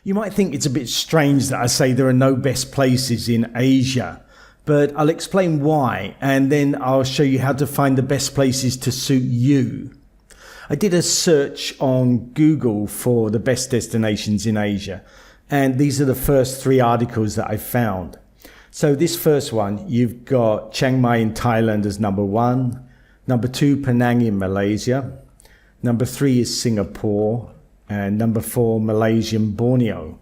You might think it's a bit strange that I say there are no best places in Asia, but I'll explain why, and then I'll show you how to find the best places to suit you. I did a search on Google for the best destinations in Asia, and these are the first 3 articles that I found. So this first one, you've got Chiang Mai in Thailand as number 1, number 2, Penang in Malaysia, number 3 is Singapore, and number 4, Malaysian Borneo.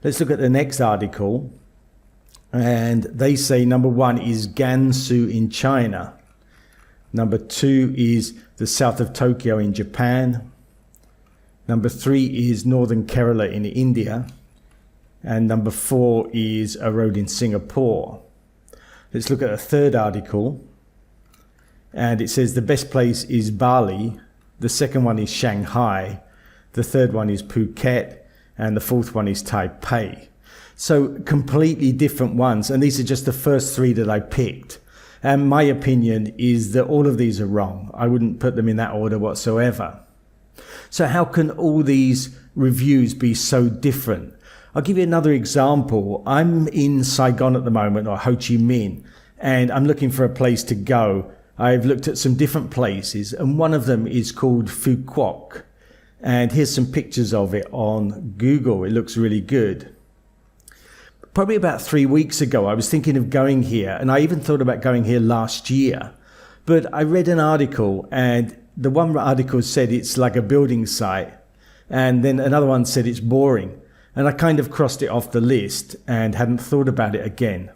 Let's look at the next article. And they say number 1 is Gansu in China. Number 2 is the south of Tokyo in Japan. Number 3 is northern Kerala in India. And number 4 is a road in Singapore. Let's look at a third article. And it says the best place is Bali. The second one is Shanghai. The third one is Phuket, and the fourth one is Taipei. So completely different ones, and these are just the first 3 that I picked. And my opinion is that all of these are wrong. I wouldn't put them in that order whatsoever. So how can all these reviews be so different? I'll give you another example. I'm in Saigon at the moment, or Ho Chi Minh, and I'm looking for a place to go. I've looked at some different places, and one of them is called Phuket. And here's some pictures of it on Google. It looks really good. Probably about 3 weeks ago, I was thinking of going here, and I even thought about going here last year. But I read an article, and the one article said it's like a building site, and then another one said it's boring. And I kind of crossed it off the list and hadn't thought about it again.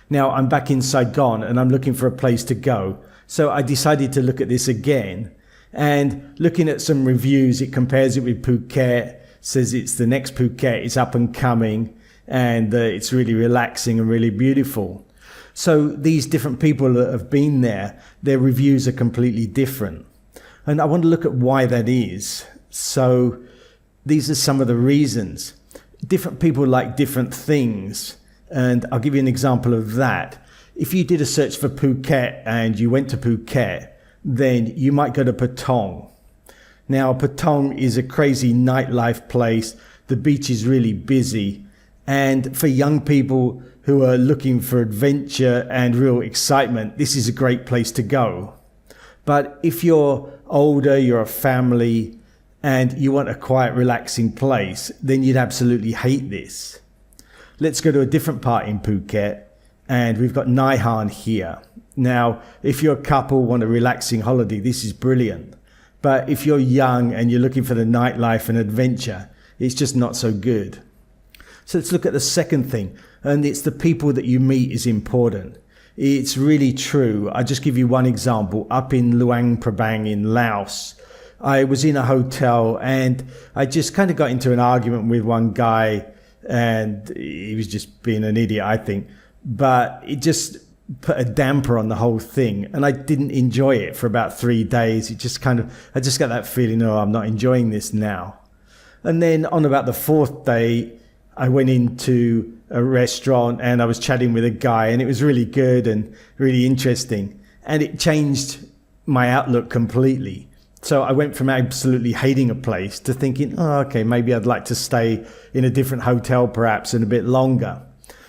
Now I'm back in Saigon, and I'm looking for a place to go. So I decided to look at this again. And looking at some reviews, it compares it with Phuket, says it's the next Phuket, it's up and coming, and it's really relaxing and really beautiful. So these different people that have been there, their reviews are completely different. And I want to look at why that is. So these are some of the reasons. Different people like different things, and I'll give you an example of that. If you did a search for Phuket and you went to Phuket, then you might go to Patong. Now, Patong is a crazy nightlife place. The beach is really busy. And for young people who are looking for adventure and real excitement, this is a great place to go. But if you're older, you're a family, and you want a quiet, relaxing place, then you'd absolutely hate this. Let's go to a different part in Phuket, and we've got Nai Han here. Now, if you're a couple, want a relaxing holiday, this is brilliant. But if you're young and you're looking for the nightlife and adventure, it's just not so good. So let's look at the second thing, and it's the people that you meet is important. It's really true. I'll just give you one example. Up in Luang Prabang in Laos, I was in a hotel and I just kind of got into an argument with one guy, and he was just being an idiot, I think. But it just put a damper on the whole thing, and I didn't enjoy it for about 3 days. I just got that feeling, oh, I'm not enjoying this now. And then on about the 4th day, I went into a restaurant and I was chatting with a guy, and it was really good and really interesting, and it changed my outlook completely. So I went from absolutely hating a place to thinking, oh, okay, maybe I'd like to stay in a different hotel perhaps and a bit longer.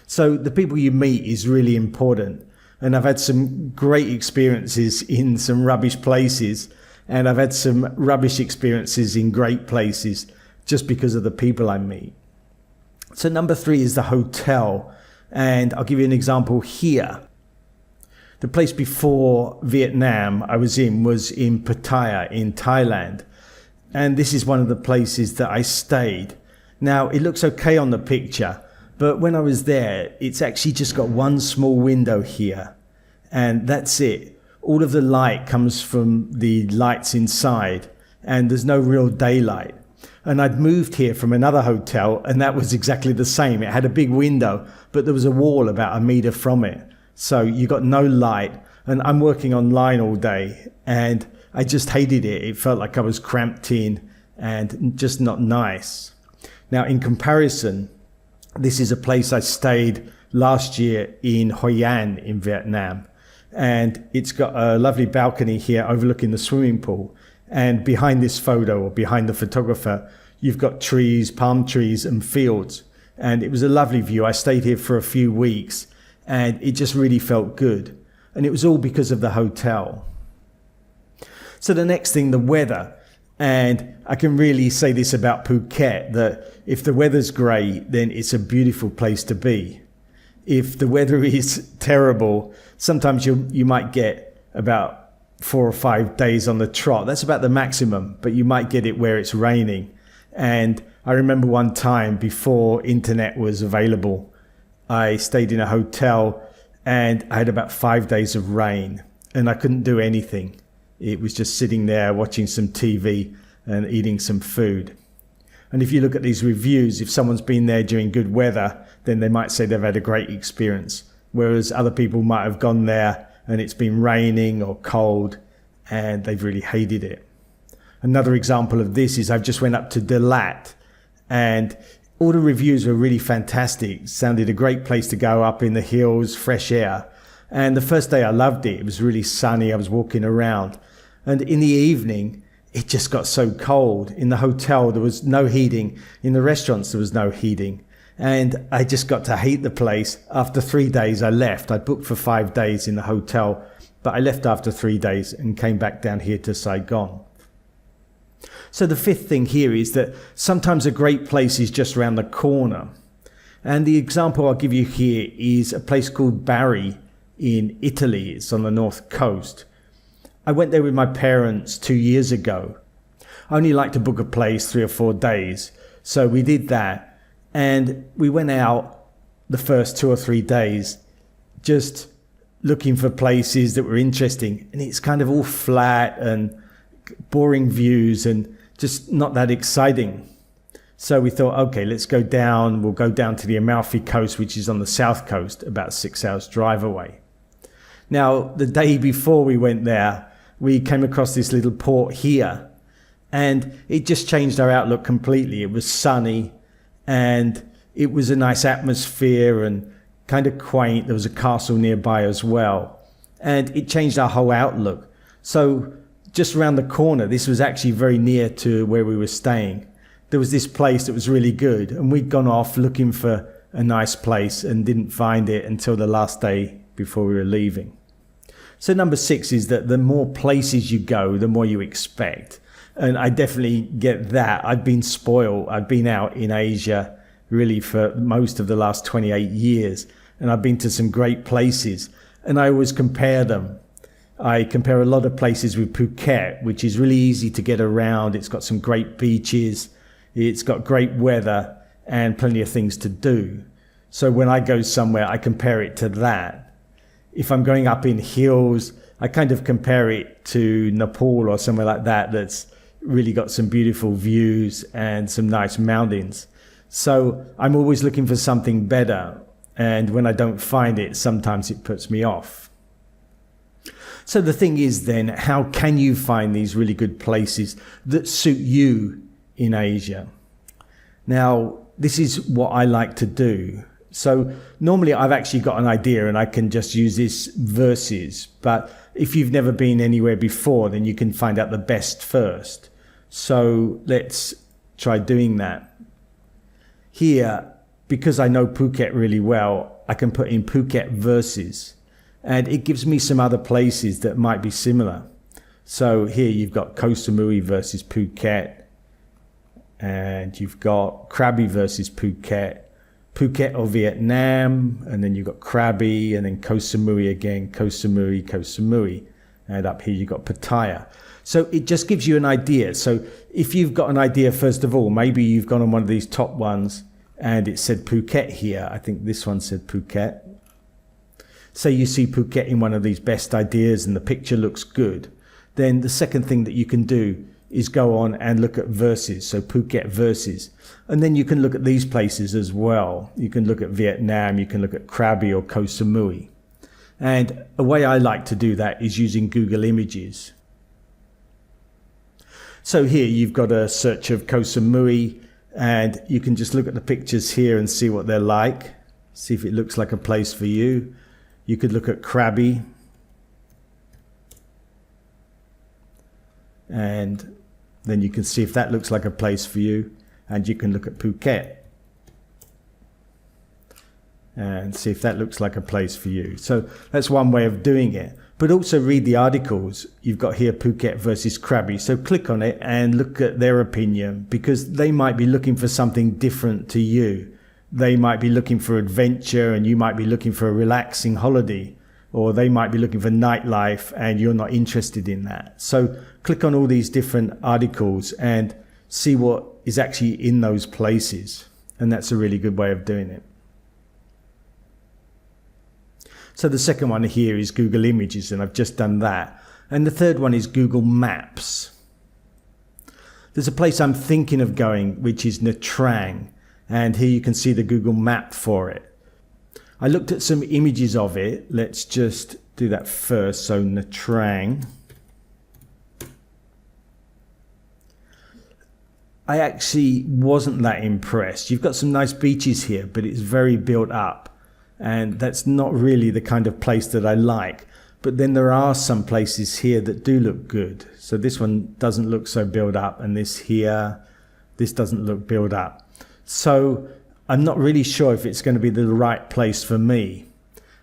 So the people you meet is really important. And I've had some great experiences in some rubbish places, and I've had some rubbish experiences in great places just because of the people I meet. So number 3 is the hotel. And I'll give you an example here. The place before Vietnam I was in Pattaya in Thailand. And this is one of the places that I stayed. Now, it looks okay on the picture, but when I was there, it's actually just got one small window here, and that's it. All of the light comes from the lights inside, and there's no real daylight. And I'd moved here from another hotel, and that was exactly the same. It had a big window, but there was a wall about a meter from it. So you got no light, and I'm working online all day, and I just hated it. It felt like I was cramped in and just not nice. Now, in comparison, this is a place I stayed last year in Hoi An in Vietnam, and it's got a lovely balcony here overlooking the swimming pool. And behind this photo, or behind the photographer, you've got trees, palm trees and fields. And it was a lovely view. I stayed here for a few weeks and it just really felt good. And it was all because of the hotel. So the next thing, the weather. And I can really say this about Phuket, that if the weather's great, then it's a beautiful place to be. If the weather is terrible, sometimes you might get about 4 or 5 days on the trot. That's about the maximum, but you might get it where it's raining. And I remember one time before internet was available, I stayed in a hotel and I had about 5 days of rain and I couldn't do anything. It was just sitting there watching some TV and eating some food. And if you look at these reviews, if someone's been there during good weather, then they might say they've had a great experience. Whereas other people might have gone there and it's been raining or cold and they've really hated it. Another example of this is I've just went up to Dalat and all the reviews were really fantastic. It sounded a great place to go, up in the hills, fresh air. And the first day I loved it. It was really sunny. I was walking around. And in the evening, it just got so cold. In the hotel, there was no heating. In the restaurants, there was no heating. And I just got to hate the place. After 3 days, I left. I booked for 5 days in the hotel, but I left after 3 days and came back down here to Saigon. So the fifth thing here is that sometimes a great place is just around the corner. And the example I'll give you here is a place called Bari in Italy. It's on the north coast. I went there with my parents 2 years ago. I only like to book a place 3 or 4 days. So we did that. And we went out the first 2 or 3 days just looking for places that were interesting. And it's kind of all flat and boring views and just not that exciting. So we thought, okay, let's go down. We'll go down to the Amalfi Coast, which is on the south coast, about 6 hours drive away. Now, the day before we went there, we came across this little port here and it just changed our outlook completely. It was sunny and it was a nice atmosphere and kind of quaint. There was a castle nearby as well. And it changed our whole outlook. So just around the corner, this was actually very near to where we were staying. There was this place that was really good and we'd gone off looking for a nice place and didn't find it until the last day before we were leaving. So number 6 is that the more places you go, the more you expect. And I definitely get that. I've been spoiled. I've been out in Asia really for most of the last 28 years. And I've been to some great places. And I always compare them. I compare a lot of places with Phuket, which is really easy to get around. It's got some great beaches. It's got great weather and plenty of things to do. So when I go somewhere, I compare it to that. If I'm going up in hills, I kind of compare it to Nepal or somewhere like that that's really got some beautiful views and some nice mountains. So I'm always looking for something better. And when I don't find it, sometimes it puts me off. So the thing is then, how can you find these really good places that suit you in Asia? Now, this is what I like to do. So normally I've actually got an idea and I can just use these verses. But if you've never been anywhere before, then you can find out the best first. So let's try doing that. Here, because I know Phuket really well, I can put in Phuket verses. And it gives me some other places that might be similar. So here you've got Koh Samui versus Phuket. And you've got Krabi versus Phuket. Phuket or Vietnam, and then you've got Krabi, and then Koh Samui again, Koh Samui, Koh Samui. And up here you've got Pattaya. So it just gives you an idea. So if you've got an idea, first of all, maybe you've gone on one of these top ones and it said Phuket here. I think this one said Phuket. Say you see Phuket in one of these best ideas and the picture looks good. Then the second thing that you can do is go on and look at verses, so Phuket verses. And then you can look at these places as well. You can look at Vietnam, you can look at Krabi or Koh Samui. And a way I like to do that is using Google Images. So here you've got a search of Koh Samui and you can just look at the pictures here and see what they're like. See if it looks like a place for you. You could look at Krabi. And then you can see if that looks like a place for you. and you can look at Phuket and see if that looks like a place for you. So that's one way of doing it. But also read the articles. You've got here Phuket versus Krabi. So click on it and look at their opinion, because they might be looking for something different to you. They might be looking for adventure and you might be looking for a relaxing holiday, or they might be looking for nightlife and you're not interested in that. So click on all these different articles and see what is actually in those places. And that's a really good way of doing it. So the second one here is Google Images, and I've just done that. And the third one is Google Maps. There's a place I'm thinking of going, which is Nha Trang. And here you can see the Google map for it. I looked at some images of it. Let's just do that first. So Nha Trang. I actually wasn't that impressed. You've got some nice beaches here, but it's very built up. And that's not really the kind of place that I like. But then there are some places here that do look good. So this one doesn't look so built up, and this here, this doesn't look built up. So I'm not really sure if it's going to be the right place for me.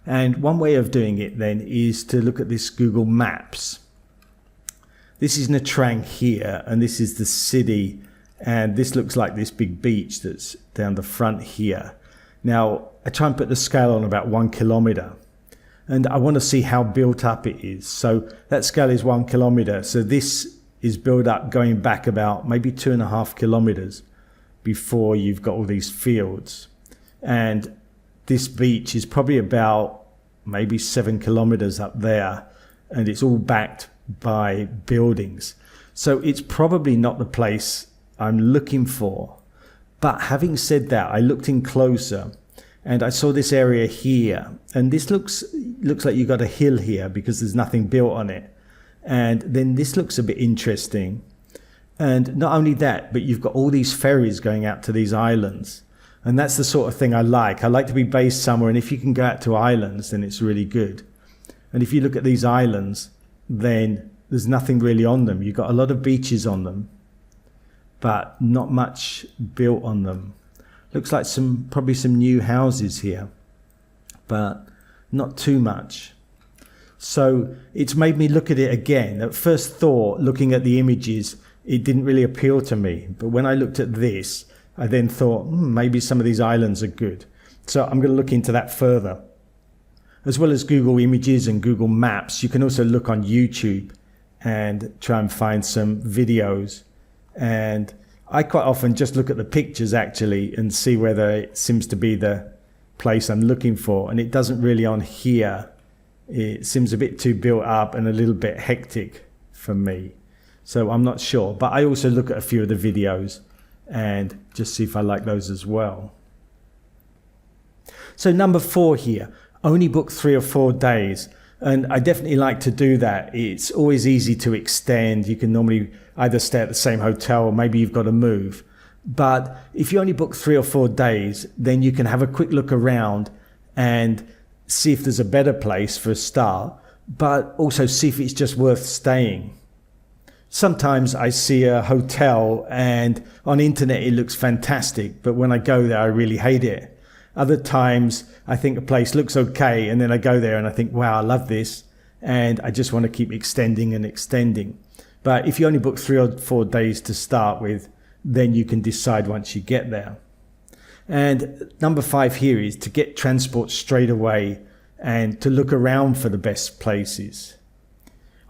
And one way of doing it then is to look at this Google Maps. This is Nha Trang here, and this is the city. And this looks like this big beach that's down the front here. Now, I try and put the scale on about 1 kilometer, and I want to see how built up it is. So that scale is 1 kilometer. So this is built up going back about maybe 2.5 kilometers before you've got all these fields. And this beach is probably about maybe 7 kilometers up there, and it's all backed by buildings. So it's probably not the place I'm looking for. But having said that, I looked in closer and I saw this area here, and this looks like you got a hill here because there's nothing built on it. And then this looks a bit interesting. And not only that, but you've got all these ferries going out to these islands. And that's the sort of thing I like. I like to be based somewhere, and if you can go out to islands, then it's really good. And if you look at these islands, then there's nothing really on them. You've got a lot of beaches on them, but not much built on them. Looks like probably some new houses here, but not too much. So it's made me look at it again. At first thought, looking at the images, it didn't really appeal to me. But when I looked at this, I then thought, maybe some of these islands are good. So I'm going to look into that further. As well as Google Images and Google Maps, you can also look on YouTube and try and find some videos. And I quite often just look at the pictures actually and see whether it seems to be the place I'm looking for. And it doesn't really on here. It seems a bit too built up and a little bit hectic for me. So I'm not sure. But I also look at a few of the videos and just see if I like those as well. So number 4 here, only book 3 or 4 days. And I definitely like to do that. It's always easy to extend. You can normally either stay at the same hotel or maybe you've got to move. But if you only book 3 or 4 days, then you can have a quick look around and see if there's a better place for a start, but also see if it's just worth staying. Sometimes I see a hotel and on internet it looks fantastic, but when I go there I really hate it. Other times I think a place looks okay and then I go there and I think, wow, I love this, and I just want to keep extending and extending. But if you only book 3 or 4 days to start with, then you can decide once you get there. And number 5 here is to get transport straight away and to look around for the best places.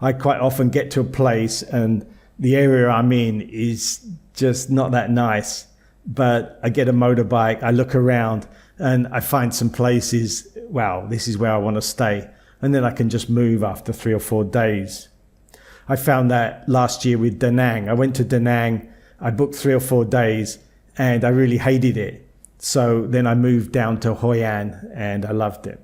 I quite often get to a place and the area I'm in is just not that nice, but I get a motorbike, I look around and I find some places, wow, this is where I want to stay. And then I can just move after 3 or 4 days. I found that last year with Da Nang. I went to Da Nang, I booked 3 or 4 days and I really hated it. So then I moved down to Hoi An and I loved it.